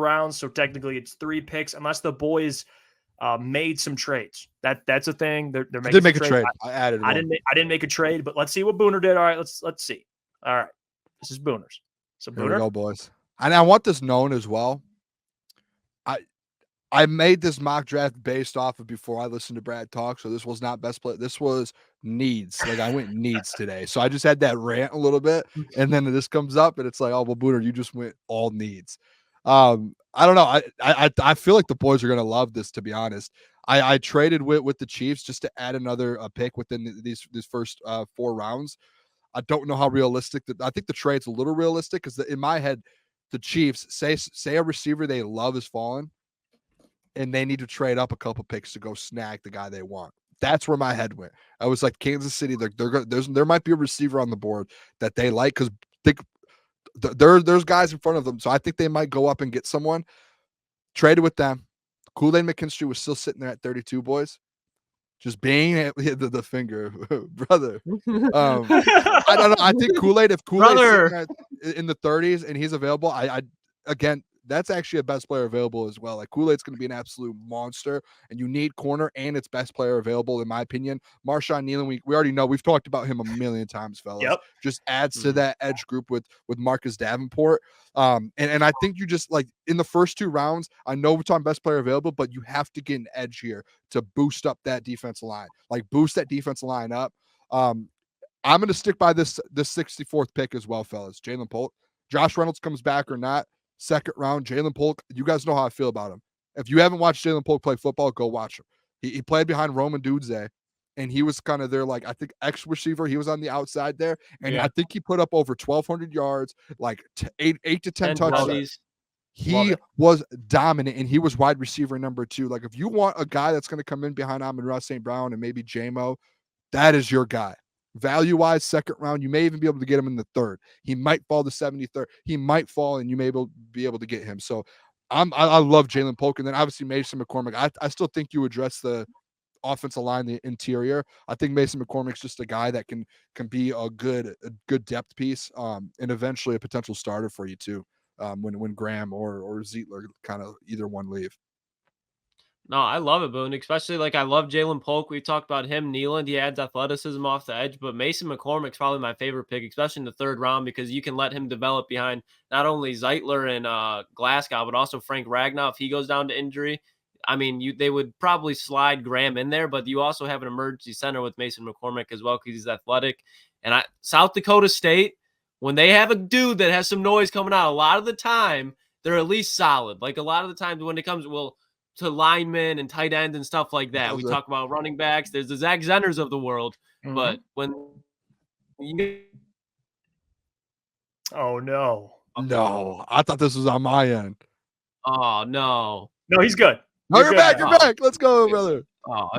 rounds, so technically it's 3 picks, unless the boys made some trades. That's a thing. They're making. I did make a trade. I added. I didn't make a trade, but let's see what Booner did. All right, let's see. All right, this is Booner's. So Here Booner, we go, boys. And I want this known as well. I made this mock draft based off of before I listened to Brad talk. So this was not best play. This was needs. Like I went needs today. So I just had that rant a little bit. And then this comes up and it's like, oh, well, Booner, you just went all needs. I don't know. I feel like the boys are going to love this, to be honest. I traded with the Chiefs just to add another pick within these first 4 rounds. I don't know how realistic that. I think the trade's a little realistic because in my head, the Chiefs say a receiver they love is fallen, and they need to trade up a couple picks to go snag the guy they want. That's where my head went. I was like, Kansas City, there might be a receiver on the board that they like because there's guys in front of them. So I think they might go up and get someone. Traded with them. Kool-Aid McKinstry was still sitting there at 32, boys. Just banging the finger, brother. I don't know. I think Kool-Aid, if Kool-Aid's in the 30s and he's available, I again, that's actually a best player available as well. Like Kool-Aid's going to be an absolute monster, and you need corner and its best player available, in my opinion. Marshawn Nealon, we already know. We've talked about him a million times, fellas. Yep. Just adds to that edge group with Marcus Davenport. And I think you just like in the first 2 rounds, I know we're talking best player available, but you have to get an edge here to boost up that defensive line. Like boost that defensive line up. I'm going to stick by this 64th pick as well, fellas. Jalen Polk. Josh Reynolds comes back or not. 2nd round, Jalen Polk. You guys know how I feel about him. If you haven't watched Jalen Polk play football, go watch him. He played behind Roman Dudzé, and he was kind of their, like, I think, X receiver. He was on the outside there, and I think he put up over 1,200 yards, like 8 to 10 touchdowns. He was dominant, and he was wide receiver number 2. Like, if you want a guy that's going to come in behind Amon-Ra St. Brown and maybe J-Mo, that is your guy. Value-wise, 2nd round, you may even be able to get him in the 3rd. He might fall to 73rd. He might fall, and you may be able to get him. So I love Jalen Polk. And then obviously Mason McCormick. I still think you address the offensive line, the interior. I think Mason McCormick's just a guy that can be a good depth piece, and eventually a potential starter for you too. When Graham or Zietler kind of either one leave. No, I love it, Boone. Especially like I love Jalen Polk. We talked about him. Nealon, he adds athleticism off the edge, but Mason McCormick's probably my favorite pick, especially in the 3rd round, because you can let him develop behind not only Zeitler and Glasgow, but also Frank Ragnow if he goes down to injury. I mean, they would probably slide Graham in there, but you also have an emergency center with Mason McCormick as well because he's athletic. And South Dakota State, when they have a dude that has some noise coming out, a lot of the time they're at least solid. Like a lot of the times when it comes, to linemen and tight ends and stuff like that. We talk about running backs. There's the Zach Zenners of the world. But when you oh, no. No, I thought this was on my end. Oh, no. No, he's good. No, you're back. You're back. Let's go, brother. Oh,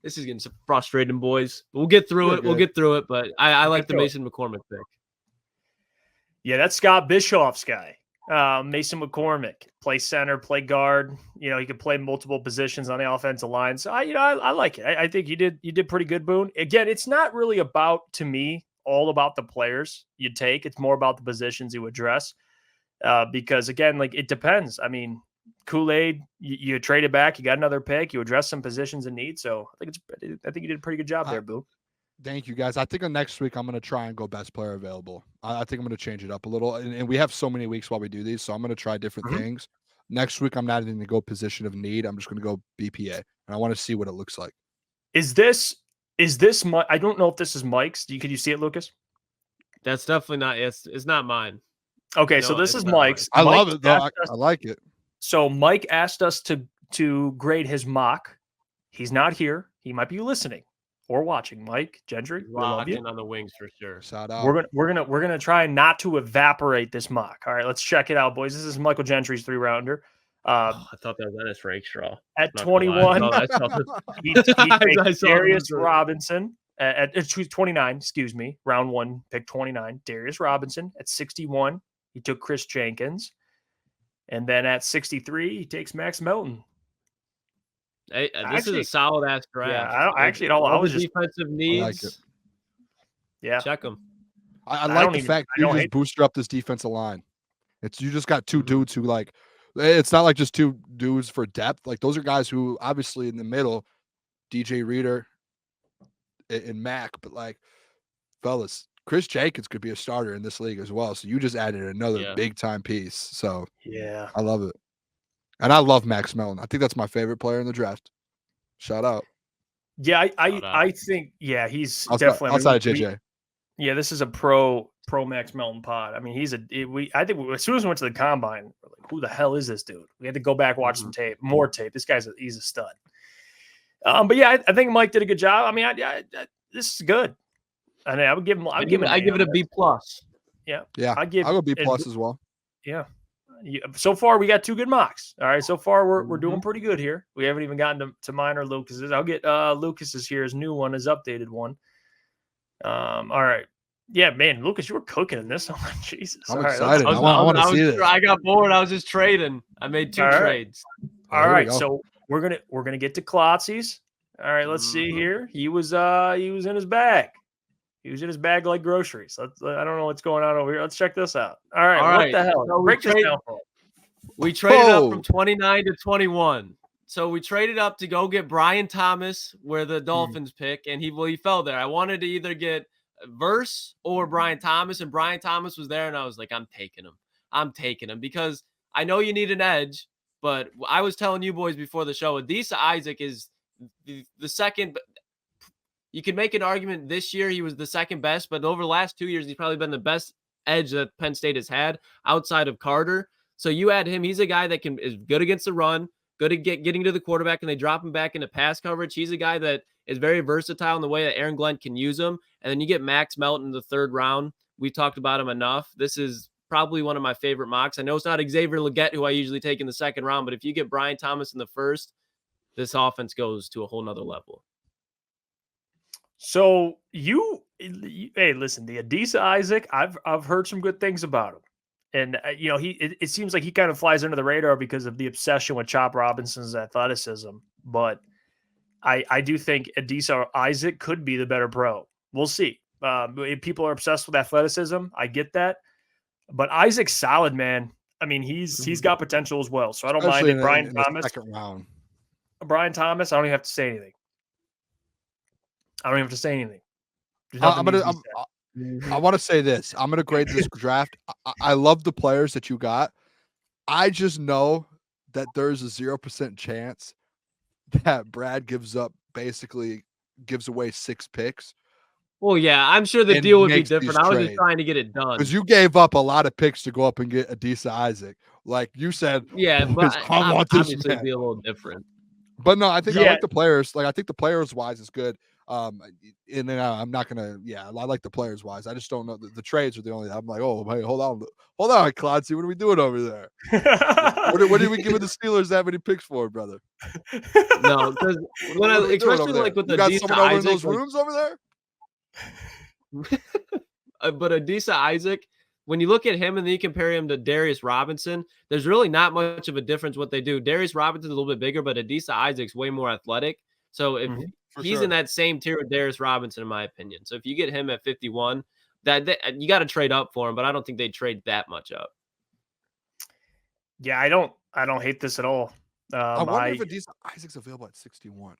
this is getting so frustrating, boys. We'll get through it. We'll get through it. But I like the Mason McCormick pick. Yeah, that's Scott Bischoff's guy. Mason McCormick, play center, play guard. You know, he could play multiple positions on the offensive line. So I like it. I think you did pretty good, Boone. Again, it's not really about, to me, all about the players you take. It's more about the positions you address. Because again, like it depends. I mean, Kool-Aid, you traded back, you got another pick, you address some positions in need. So I think you did a pretty good job there, Boone. Thank you, guys. I think next week I'm going to try and go best player available. I think I'm going to change it up a little. And we have so many weeks while we do these, so I'm going to try different things. Next week, I'm not even going to go position of need. I'm just going to go BPA. And I want to see what it looks like. Is this I don't know if this is Mike's. Could you see it, Lucas? That's definitely not. It's not mine. Okay, so this is Mike's. I love it, though. I like it. So Mike asked us to grade his mock. He's not here. He might be listening or watching. Mike Gentry, watching on the wings for sure. Shout out. We're gonna try not to evaporate this mock. All right, let's check it out, boys. This is Michael Gentry's 3-rounder. I thought that was Ennis Rakestraw. At 21, he takes Darius Robinson. At 29, excuse me, round 1, pick 29. Darius Robinson. At 61, he took Chris Jenkins. And then at 63, he takes Max Melton. Hey, this is a solid ass draft. Yeah, I was just defensive needs. I like it. Yeah, check them. I like the fact you just booster up this defensive line. You just got 2 dudes who like It's not like just two dudes for depth. Like those are guys who obviously in the middle, DJ Reader and Mac, but like fellas, Chris Jenkins could be a starter in this league as well. So you just added another Yeah. big time piece. So Yeah. I love it. And I love Max Melton. I think that's my favorite player in the draft. Shout out. Yeah, Shout out. I think he's Outside, definitely outside of JJ. yeah, this is a pro Max Melton pod. I mean, I think as soon as we went to the combine, we're like, who the hell is this dude? We had to go back, watch some tape, more tape. This he's a stud. But yeah, I think Mike did a good job. I mean, this is good. I mean, I would give him. I give it a B plus. Yeah, Yeah, I'll go B plus as well. Yeah. So far, we got 2 good mocks. All right. So far, we're doing pretty good here. We haven't even gotten to mine or Lucas's. I'll get Lucas's here, his new one, his updated one. All right. Yeah, man, Lucas, you were cooking in this one. Jesus. I'm all right, excited. I want to see this. I got bored. I was just trading. I made 2 trades. All right. So we're gonna get to Klotzy's. All right. Let's see here. He was in his bag. He was in his bag like groceries. I don't know what's going on over here. Let's check this out. All right. What the hell? So break this down for him. We traded up from 29 to 21. So we traded up to go get Brian Thomas where the Dolphins pick, and he fell there. I wanted to either get Verse or Brian Thomas, and Brian Thomas was there, and I was like, I'm taking him because I know you need an edge, but I was telling you boys before the show, Adisa Isaac is the second. You can make an argument this year he was the second best, but over the last 2 years, he's probably been the best edge that Penn State has had outside of Carter. So you add him. He's a guy that is good against the run, good at getting to the quarterback, and they drop him back into pass coverage. He's a guy that is very versatile in the way that Aaron Glenn can use him. And then you get Max Melton in the 3rd round. We talked about him enough. This is probably one of my favorite mocks. I know it's not Xavier Legette, who I usually take in the 2nd round, but if you get Brian Thomas in the 1st, this offense goes to a whole nother level. So hey, listen, the Adisa Isaac, I've heard some good things about him. And, it seems like he kind of flies under the radar because of the obsession with Chop Robinson's athleticism. But I do think Adisa Isaac could be the better pro. We'll see. If people are obsessed with athleticism, I get that. But Isaac's solid, man. I mean, he's got potential as well. So I don't mind it. Brian Thomas. 2nd round. Brian Thomas, I don't even have to say anything. I want to say this. I'm going to grade this draft. I love the players that you got. I just know that there's a 0% chance that Brad gives away 6 picks. Well, yeah, I'm sure the deal would be different. I was just trying to get it done. Because you gave up a lot of picks to go up and get Adisa Isaac. Like you said, yeah, but I want this obviously it'd be a little different. But no, I think I like the players. Like I think the players wise is good. And then I'm not gonna. Yeah, I like the players wise. I just don't know the trades are the only. I'm like, oh, hey, hold on, Klotzy, what are we doing over there? what did we give the Steelers that many picks for, brother? No, because especially like with you got someone over in those rooms over there. But Adisa Isaac, when you look at him and then you compare him to Darius Robinson, there's really not much of a difference what they do. Darius Robinson's a little bit bigger, but Adisa Isaac's way more athletic. So if he's in that same tier with Darius Robinson, in my opinion. So if you get him at 51, that you got to trade up for him, but I don't think they trade that much up. Yeah, I don't hate this at all. I wonder if Adisa Isaac's available at 61.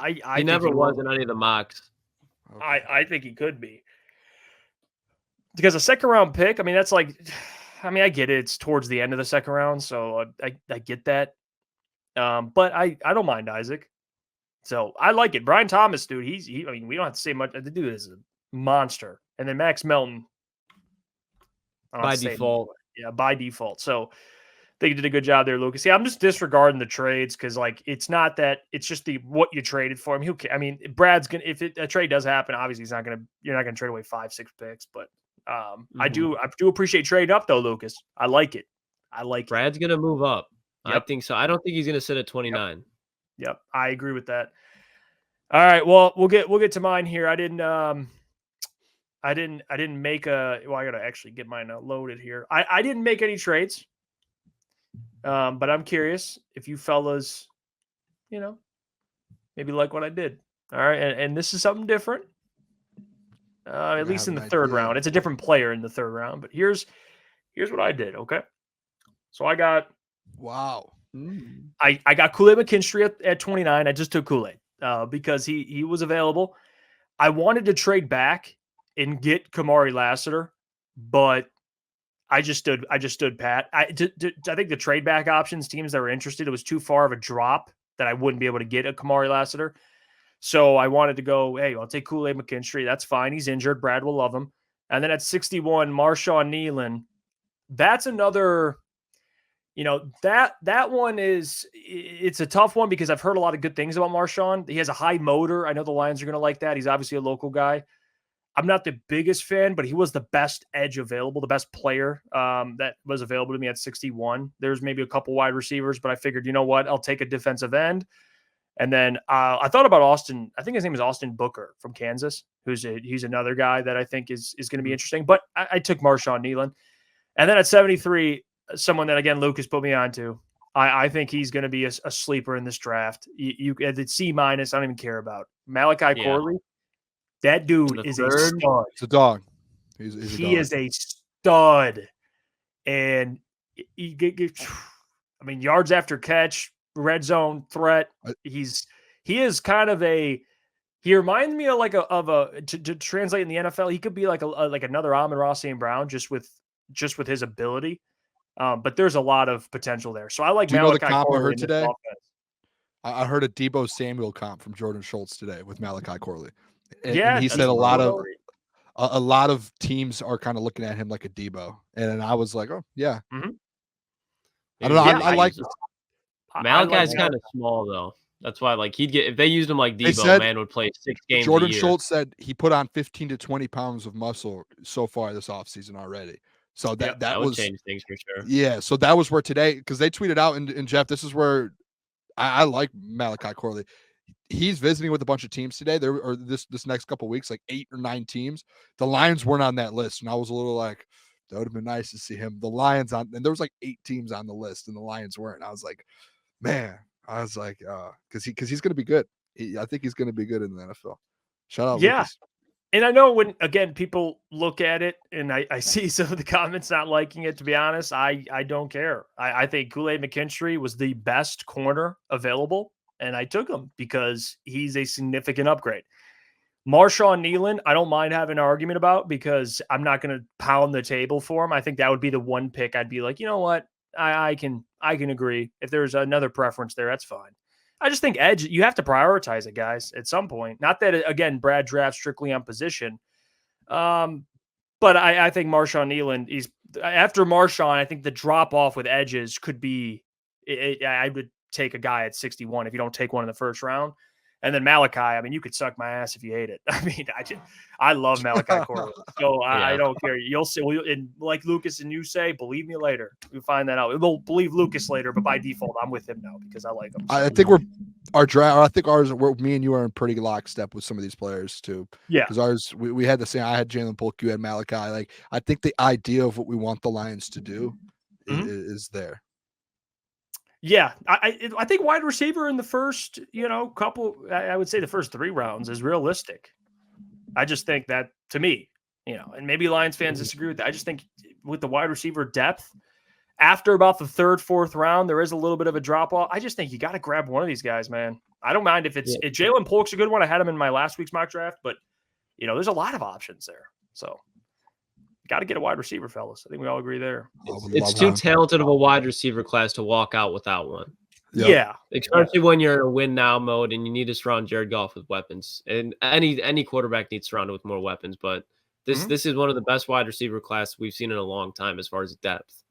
He never was in any of the mocks. Okay. I think he could be. Because a 2nd round pick, I mean, that's like, I mean, I get it. It's towards the end of the 2nd round, so I get that. But I don't mind Isaac. So I like it. Brian Thomas, dude, I mean, we don't have to say much. The dude is a monster. And then Max Melton. By default. Yeah, by default. So they did a good job there, Lucas. Yeah, I'm just disregarding the trades because, like, it's not that it's just what you traded for him. I mean, Brad's gonna if a trade does happen, obviously you're not gonna trade away 5-6 picks. But I do appreciate trading up though, Lucas. I like it. Brad's gonna move up. Yep. I think so. I don't think he's gonna sit at 29. Yep, I agree with that. All right, well, we'll get to mine here. I didn't make a. Well, I gotta actually get mine loaded here. I didn't make any trades, but I'm curious if you fellas, maybe like what I did. All right, and this is something different. At least in the 3rd round, it's a different player in the 3rd round. But here's what I did. Okay, so I got Wow. I got Kool-Aid McKinstry at 29. I just took Kool-Aid because he was available. I wanted to trade back and get Kamari Lassiter, but I just stood pat. I think the trade back options, teams that were interested, it was too far of a drop that I wouldn't be able to get a Kamari Lassiter. So I wanted to go, hey, I'll take Kool-Aid McKinstry. That's fine. He's injured. Brad will love him. And then at 61, Marshawn Nealon. That's another, that one it's a tough one because I've heard a lot of good things about Marshawn. He has a high motor. I know the Lions are going to like that. He's obviously a local guy. I'm not the biggest fan, but he was the best edge available, the best player that was available to me at 61. There's maybe a couple wide receivers, but I figured, you know what? I'll take a defensive end. And then I thought about Austin. I think his name is Austin Booker from Kansas, he's another guy that I think is going to be interesting. But I took Marshawn Nealon. And then at 73, someone that, again, Lucas put me onto, I think he's going to be a sleeper in this draft. You at C-, I don't even care about. Malachi Corley, that dude is a stud. It's a dog. He is a stud. And yards after catch, red zone threat. He is kind of he reminds me of to translate in the NFL, he could be like another Amon-Ra St. Brown just with his ability. But there's a lot of potential there. So I like Malachi Corley. I heard today. I heard a Deebo Samuel comp from Jordan Schultz today with Malachi Corley. And he said a lot of teams are kind of looking at him like a Deebo. And I was like, oh yeah. Mm-hmm. I don't know. Yeah, I like Malachi's kind of small though. That's why, he'd get, if they used him like Deebo, man would play 6 games. Jordan a year. Schultz said he put on 15 to 20 pounds of muscle so far this offseason already. So that would change things for sure. Yeah. So that was where today, because they tweeted out, and Jeff, this is where I like Malachi Corley. He's visiting with a bunch of teams today. This next couple of weeks, like 8 or 9 teams. The Lions weren't on that list, and I was a little like, that would have been nice to see him. The Lions and there was like 8 teams on the list, and the Lions weren't. I was like, man. Because he's going to be good. I think he's going to be good in the NFL. Shout out, Lucas. And I know when, again, people look at it and I see some of the comments not liking it, to be honest, I don't care. I think Kool-Aid McKinstry was the best corner available, and I took him because he's a significant upgrade. Marshawn Nealon, I don't mind having an argument about because I'm not going to pound the table for him. I think that would be the one pick I'd be like, you know what? I can agree. If there's another preference there, that's fine. I just think edge, you have to prioritize it, guys, at some point. Not that, again, Brad drafts strictly on position. But I think Marshawn Nealon, after Marshawn, I think the drop off with edges could be, I would take a guy at 61 if you don't take one in the first round. And then Malachi, you could suck my ass if you hate it. I love Malachi Corley. So I don't care. You'll see. And like Lucas and you say, believe me later. We'll find that out. We'll believe Lucas later, but by default, I'm with him now because I like him. So. I think me and you are in pretty lockstep with some of these players too. Yeah. Because we had the same. I had Jalen Polk, you had Malachi. I think the idea of what we want the Lions to do is there. Yeah, I think wide receiver in the first, couple, I would say the first 3 rounds is realistic. I just think that, to me, and maybe Lions fans disagree with that. I just think with the wide receiver depth, after about the 3rd, 4th round, there is a little bit of a drop off. I just think you got to grab one of these guys, man. I don't mind if Jalen Polk's a good one. I had him in my last week's mock draft, but there's a lot of options there. So got to get a wide receiver, fellas. I think we all agree there. It's too talented of a wide receiver class to walk out without one. Yeah. Especially when you're in a win now mode and you need to surround Jared Goff with weapons. And any quarterback needs surrounded with more weapons. But this is one of the best wide receiver class we've seen in a long time as far as depth.